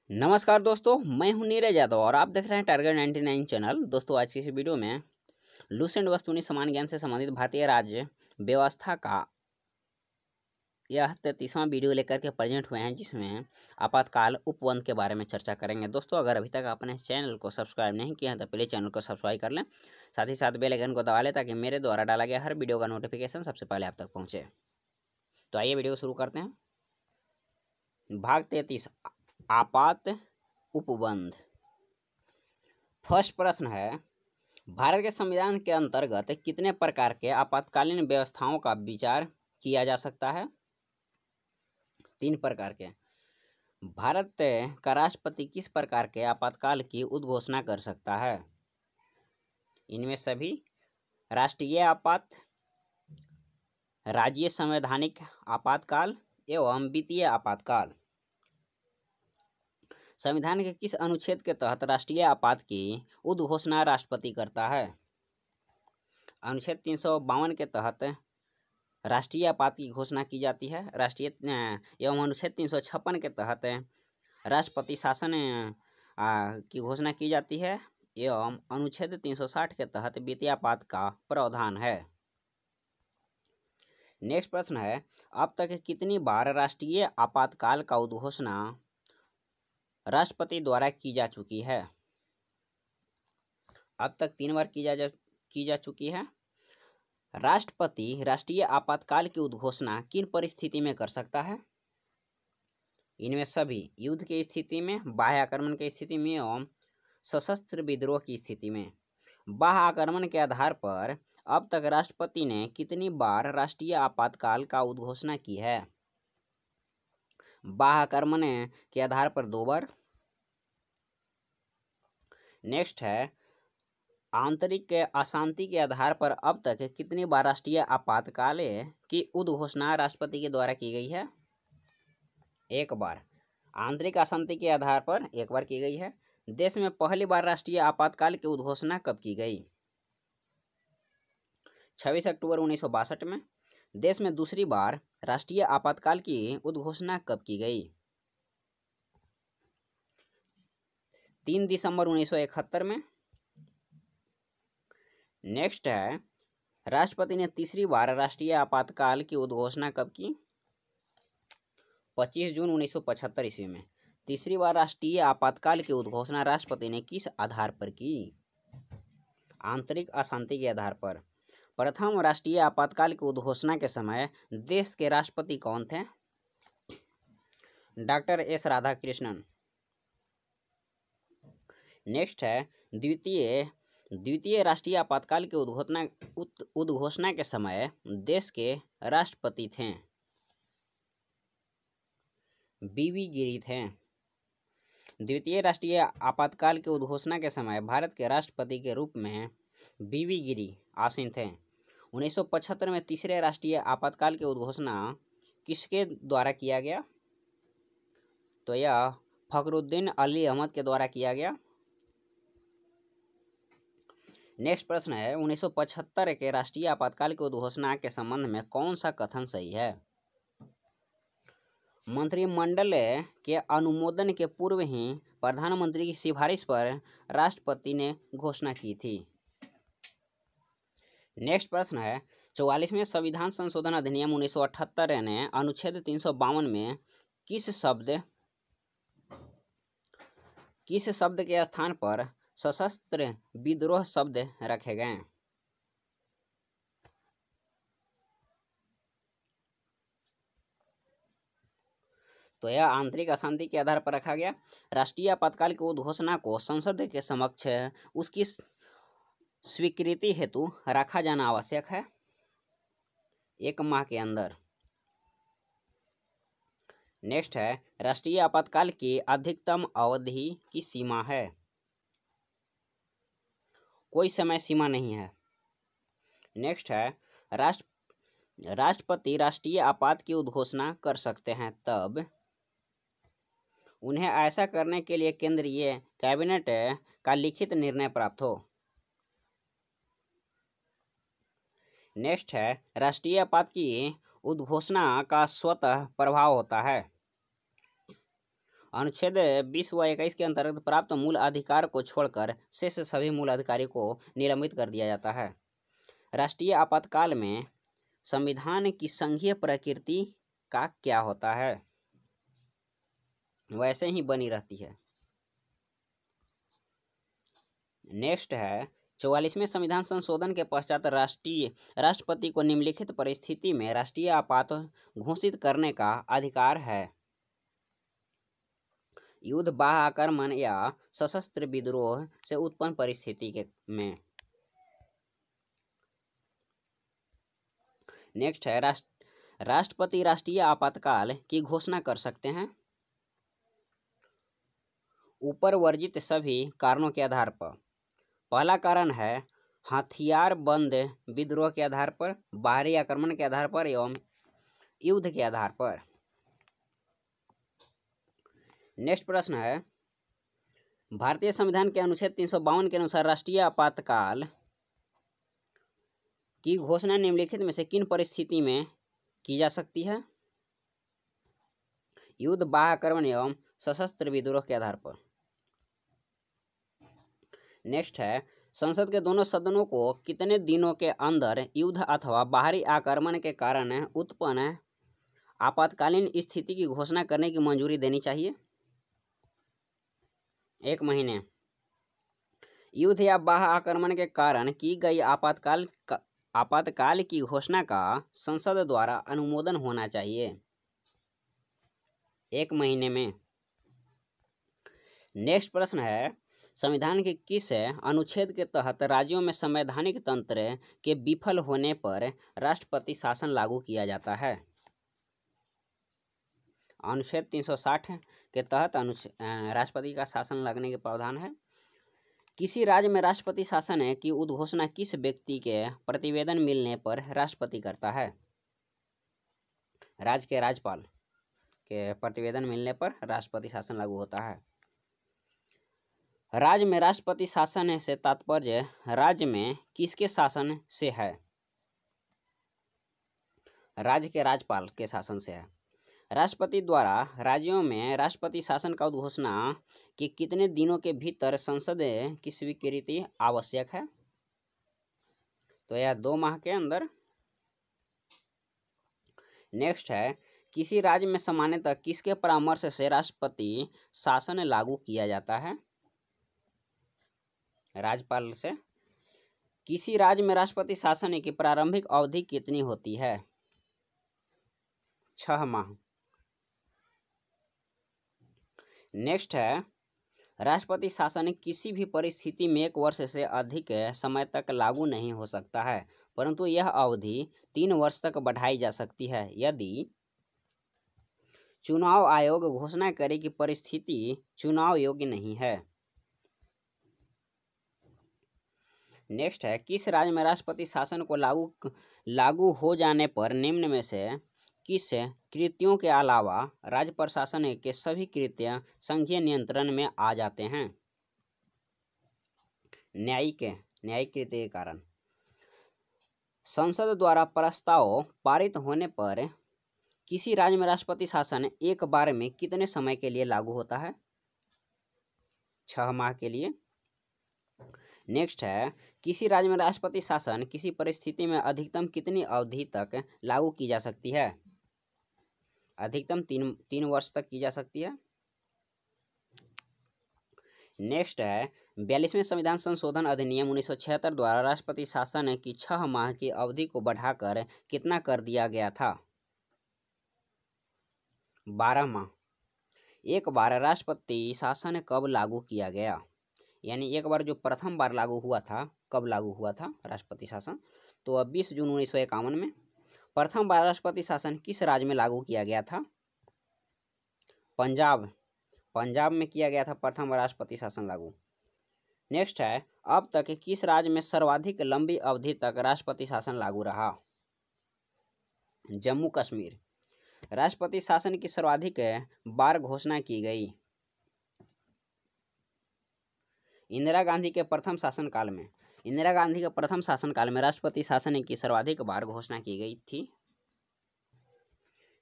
नमस्कार दोस्तों, मैं हूं नीरज यादव और आप देख रहे हैं टारगेट 99 चैनल। दोस्तों, आज की इस वीडियो में लुसेंट वस्तुनि समान ज्ञान से संबंधित भारतीय राज्य व्यवस्था का यह 33वां वीडियो लेकर के प्रेजेंट हुए हैं, जिसमें आपातकाल उपबंध के बारे में चर्चा करेंगे। दोस्तों, अगर अभी तक आपने चैनल को सब्सक्राइब नहीं किया है तो प्लीज़ चैनल को सब्सक्राइब कर लें, साथ ही साथ बेल आइकन को दबा लें ताकि मेरे द्वारा डाला गया हर वीडियो का नोटिफिकेशन सबसे पहले आप तक पहुँचे। तो आइए वीडियो शुरू करते हैं। भाग 33 आपात उपबंध। फर्स्ट प्रश्न है, भारत के संविधान के अंतर्गत कितने प्रकार के आपातकालीन व्यवस्थाओं का विचार किया जा सकता है? 3 प्रकार के। भारत का राष्ट्रपति किस प्रकार के आपातकाल की उद्घोषणा कर सकता है? इनमें सभी राष्ट्रीय आपात, राज्य संवैधानिक आपातकाल एवं वित्तीय आपातकाल। संविधान के किस अनुच्छेद के तहत राष्ट्रीय आपात की उद्घोषणा राष्ट्रपति करता है? अनुच्छेद 352 के तहत राष्ट्रीय आपात की घोषणा की जाती है। राष्ट्रीय एवं अनुच्छेद 356 के तहत राष्ट्रपति शासन की घोषणा की जाती है एवं अनुच्छेद 360 के तहत वित्तीय आपात का प्रावधान है। नेक्स्ट प्रश्न है, अब तक कितनी बार राष्ट्रीय आपातकाल का उद्घोषणा राष्ट्रपति द्वारा की जा चुकी है? अब तक 3 बार की जा चुकी है। राष्ट्रपति राष्ट्रीय आपातकाल की उद्घोषणा किन परिस्थिति में कर सकता है? इनमें सभी युद्ध की स्थिति में, बाह्य आक्रमण की स्थिति में एवं सशस्त्र विद्रोह की स्थिति में। बाह्य आक्रमण के आधार पर अब तक राष्ट्रपति ने कितनी बार राष्ट्रीय आपातकाल का उद्घोषणा की है? बाह्य आक्रमण के आधार पर 2 बार। नेक्स्ट है, आंतरिक अशांति के आधार पर अब तक कितनी बार राष्ट्रीय आपातकाल की उद्घोषणा राष्ट्रपति के द्वारा की गई है? 1 बार। आंतरिक अशांति के आधार पर 1 बार की गई है। देश में पहली बार राष्ट्रीय आपातकाल की उद्घोषणा कब की गई? 26 अक्टूबर 1962 में। देश में दूसरी बार राष्ट्रीय आपातकाल की उद्घोषणा कब की गई? 3 दिसंबर 1971 में। नेक्स्ट है, राष्ट्रपति ने तीसरी बार राष्ट्रीय आपातकाल की उद्घोषणा कब की? 25 जून 1975 ईस्वी में। तीसरी बार राष्ट्रीय आपातकाल की उद्घोषणा राष्ट्रपति ने किस आधार पर की? आंतरिक अशांति के आधार पर। प्रथम राष्ट्रीय आपातकाल की उद्घोषणा के समय देश के राष्ट्रपति कौन थे? Doctor S Radhakrishnan. नेक्स्ट है, द्वितीय राष्ट्रीय आपातकाल की उद्घोषणा के समय देश के राष्ट्रपति थे? बीवी गिरी थे। द्वितीय राष्ट्रीय आपातकाल की उद्घोषणा के समय भारत के राष्ट्रपति के रूप में बीवी गिरी आसीन थे। 1975 में तीसरे राष्ट्रीय आपातकाल की उद्घोषणा किसके द्वारा किया गया? तो यह फखरुद्दीन अली अहमद के द्वारा किया गया। नेक्स्ट प्रश्न है, 1975 के राष्ट्रीय आपातकाल की उद्घोषणा के संबंध में कौन सा कथन सही है? मंत्रिमंडल के अनुमोदन के पूर्व ही प्रधानमंत्री की सिफारिश पर राष्ट्रपति ने घोषणा की थी। नेक्स्ट प्रश्न है, 44वें संविधान संशोधन अधिनियम 1978 ने अनुच्छेद 352 में किस शब्द के स्थान पर सशस्त्र विद्रोह शब्द रखे गए? तो यह आंतरिक अशांति के आधार पर रखा गया। राष्ट्रीय आपातकाल की उद्घोषणा को संसद के समक्ष उसकी स्वीकृति हेतु रखा जाना आवश्यक है 1 माह के अंदर। नेक्स्ट है, राष्ट्रीय आपातकाल की अधिकतम अवधि की सीमा है? कोई समय सीमा नहीं है। नेक्स्ट है, राष्ट्रपति राष्ट्रीय आपात की उद्घोषणा कर सकते हैं तब उन्हें ऐसा करने के लिए केंद्रीय कैबिनेट का लिखित निर्णय प्राप्त हो। नेक्स्ट है, राष्ट्रीय आपात की उद्घोषणा का स्वतः प्रभाव होता है? अनुच्छेद 20 व 21 के अंतर्गत प्राप्त मूल अधिकार को छोड़कर शेष सभी मूल अधिकारी को निलंबित कर दिया जाता है। राष्ट्रीय आपातकाल में संविधान की संघीय प्रकृति का क्या होता है? वैसे ही बनी रहती है। नेक्स्ट है 44वें संविधान संशोधन के पश्चात राष्ट्रपति को निम्नलिखित परिस्थिति में राष्ट्रीय आपात घोषित करने का अधिकार है। युद्ध, बाह्य आक्रमण या सशस्त्र विद्रोह से उत्पन्न परिस्थिति में। नेक्स्ट है राष्ट्रपति राष्ट्रीय आपातकाल की घोषणा कर सकते हैं ऊपर वर्णित सभी कारणों के आधार पर। पहला कारण है हथियार बंद विद्रोह के आधार पर, बाहरी आक्रमण के आधार पर एवं युद्ध के आधार पर। नेक्स्ट प्रश्न है भारतीय संविधान के अनुच्छेद 352 के अनुसार राष्ट्रीय आपातकाल की घोषणा निम्नलिखित में से किन परिस्थिति में की जा सकती है? युद्ध, बाह्य आक्रमण एवं सशस्त्र विद्रोह के आधार पर। नेक्स्ट है संसद के दोनों सदनों को कितने दिनों के अंदर युद्ध अथवा बाहरी आक्रमण के कारण उत्पन्न आपातकालीन स्थिति की घोषणा करने की मंजूरी देनी चाहिए? 1 महीने। युद्ध या बाह्य आक्रमण के कारण की गई आपातकाल की घोषणा का संसद द्वारा अनुमोदन होना चाहिए 1 महीने में। नेक्स्ट प्रश्न है संविधान के किस अनुच्छेद के तहत राज्यों में संवैधानिक तंत्र के विफल होने पर राष्ट्रपति शासन लागू किया जाता है? अनुच्छेद 360 के तहत राष्ट्रपति का शासन लगने के प्रावधान है। किसी राज्य में राष्ट्रपति शासन की उद्घोषणा किस व्यक्ति के प्रतिवेदन मिलने पर राष्ट्रपति करता है? राज्य के राज्यपाल के प्रतिवेदन मिलने पर राष्ट्रपति शासन लागू होता है। राज्य में राष्ट्रपति शासन से तात्पर्य राज्य में किसके शासन से है? राज्य के राज्यपाल के शासन से है। राष्ट्रपति द्वारा राज्यों में राष्ट्रपति शासन का उद्घोषणा के कितने दिनों के भीतर संसद की स्वीकृति आवश्यक है? तो यह 2 माह के अंदर। नेक्स्ट है किसी राज्य में सामान्यतः किसके परामर्श से राष्ट्रपति शासन लागू किया जाता है? राज्यपाल से। किसी राज्य में राष्ट्रपति शासन की प्रारंभिक अवधि कितनी होती है? 6 माह। नेक्स्ट है राष्ट्रपति शासन किसी भी परिस्थिति में 1 वर्ष से अधिक समय तक लागू नहीं हो सकता है, परंतु यह अवधि 3 वर्ष तक बढ़ाई जा सकती है यदि चुनाव आयोग घोषणा करे कि परिस्थिति चुनाव योग्य नहीं है। नेक्स्ट है किस राज्य में राष्ट्रपति शासन को लागू हो जाने पर निम्न में से किस कृत्यों के अलावा राज्य प्रशासन के सभी कृत्य संघीय नियंत्रण में आ जाते हैं? न्यायिक कृत्य के कारण। संसद द्वारा प्रस्ताव पारित होने पर किसी राज्य में राष्ट्रपति शासन एक बार में कितने समय के लिए लागू होता है? 6 माह के लिए। नेक्स्ट है किसी राज्य में राष्ट्रपति शासन किसी परिस्थिति में अधिकतम कितनी अवधि तक लागू की जा सकती है? अधिकतम 3 वर्ष तक की जा सकती है। नेक्स्ट है 42वें संविधान संशोधन अधिनियम 1976 द्वारा राष्ट्रपति शासन की 6 माह की अवधि को बढ़ाकर कितना कर दिया गया था? 12 माह। एक बार राष्ट्रपति शासन कब लागू किया गया? यानी एक बार जो प्रथम बार लागू हुआ था, कब लागू हुआ था राष्ट्रपति शासन? तो 20 जून 1951 में। प्रथम बार राष्ट्रपति शासन किस राज्य में लागू किया गया था? पंजाब में किया गया था प्रथम बार राष्ट्रपति शासन लागू। नेक्स्ट है अब तक किस राज्य में सर्वाधिक लंबी अवधि तक राष्ट्रपति शासन लागू रहा? जम्मू कश्मीर। राष्ट्रपति शासन की सर्वाधिक बार घोषणा की गई? इंदिरा गांधी के प्रथम शासनकाल में। इंदिरा गांधी के प्रथम शासनकाल में राष्ट्रपति शासन की सर्वाधिक बार घोषणा की गई थी।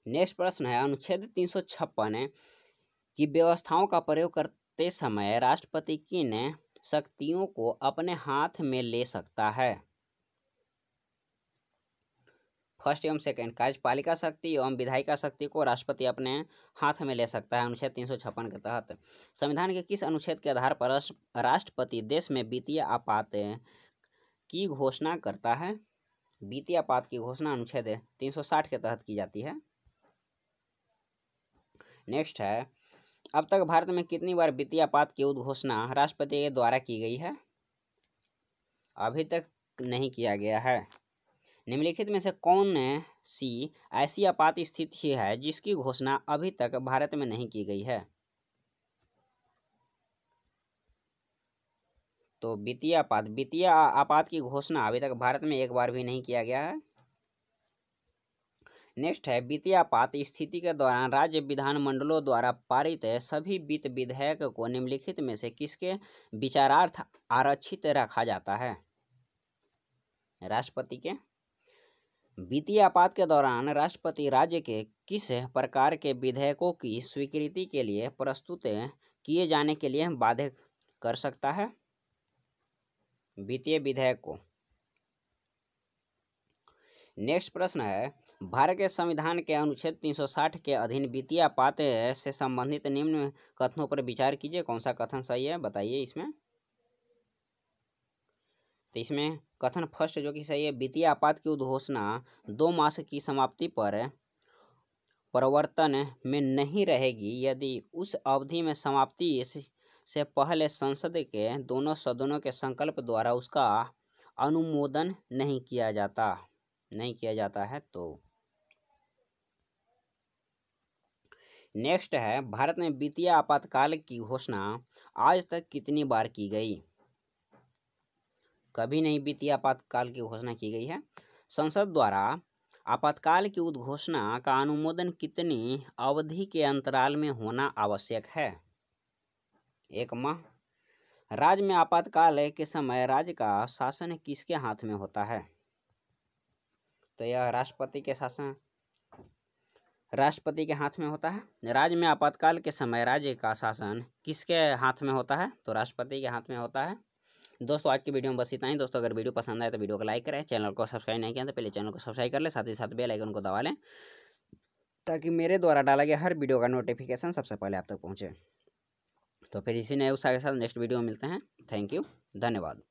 नेक्स्ट प्रश्न है अनुच्छेद 356 कि व्यवस्थाओं का प्रयोग करते समय राष्ट्रपति किन शक्तियों को अपने हाथ में ले सकता है? फर्स्ट एवं सेकंड, कार्यपालिका शक्ति एवं विधायिका शक्ति को राष्ट्रपति अपने हाथ में ले सकता है अनुच्छेद 356 के तहत। संविधान के किस अनुच्छेद के आधार पर राष्ट्रपति देश में वित्तीय आपात की घोषणा करता है? वित्तीय आपात की घोषणा अनुच्छेद 360 के तहत की जाती है। नेक्स्ट है, अब तक भारत में कितनी बार वित्तीय आपात की उद्घोषणा राष्ट्रपति के द्वारा की गई है? अभी तक नहीं किया गया है। निम्नलिखित में से कौन सी ऐसी आपात स्थिति है जिसकी घोषणा अभी तक भारत में नहीं की गई है? तो वित्तीय आपात की घोषणा अभी तक भारत में एक बार भी नहीं किया गया है। नेक्स्ट है, वित्तीय आपात स्थिति के दौरान राज्य विधानमंडलों द्वारा पारित सभी वित्त विधेयक को निम्नलिखित में से किसके विचारार्थ आरक्षित रखा जाता है? राष्ट्रपति के। वित्तीय आपात के दौरान राष्ट्रपति राज्य के किस प्रकार के विधेयकों की स्वीकृति के लिए प्रस्तुत किए जाने के लिए बाध्य कर सकता है? वित्तीय विधेयक को। नेक्स्ट प्रश्न है, भारत के संविधान के अनुच्छेद 360 के अधीन वित्तीय आपात से संबंधित निम्न कथनों पर विचार कीजिए। कौन सा कथन सही है बताइए इसमें। तो इसमें कथन फर्स्ट जो कि सही है, वित्तीय आपात की उद्घोषणा 2 मास की समाप्ति पर प्रवर्तन में नहीं रहेगी यदि उस अवधि में समाप्ति से पहले संसद के दोनों सदनों के संकल्प द्वारा उसका अनुमोदन नहीं किया जाता है। तो नेक्स्ट है, भारत में वित्तीय आपातकाल की घोषणा आज तक कितनी बार की गई? कभी नहीं वित्तीय आपातकाल की घोषणा की गई है। संसद द्वारा आपातकाल की उद्घोषणा का अनुमोदन कितनी अवधि के अंतराल में होना आवश्यक है? 1 माह। राज्य में आपातकाल के समय राज्य का शासन किसके हाथ में होता है? तो यह राष्ट्रपति के हाथ में होता है। राज्य में आपातकाल के समय राज्य का शासन किसके हाथ में होता है? तो राष्ट्रपति के हाथ में होता है। दोस्तों आज की वीडियो में बस इतना ही। दोस्तों अगर वीडियो पसंद आए तो वीडियो को लाइक करें, चैनल को सब्सक्राइब नहीं किया तो पहले चैनल को सब्सक्राइब कर ले, साथ ही साथ बेल आइकन को दबा लें ताकि मेरे द्वारा डाला गया हर वीडियो का नोटिफिकेशन सबसे पहले आप तक पहुंचे। तो फिर इसी नए उत्साह के साथ नेक्स्ट वीडियो में मिलते हैं। थैंक यू, धन्यवाद।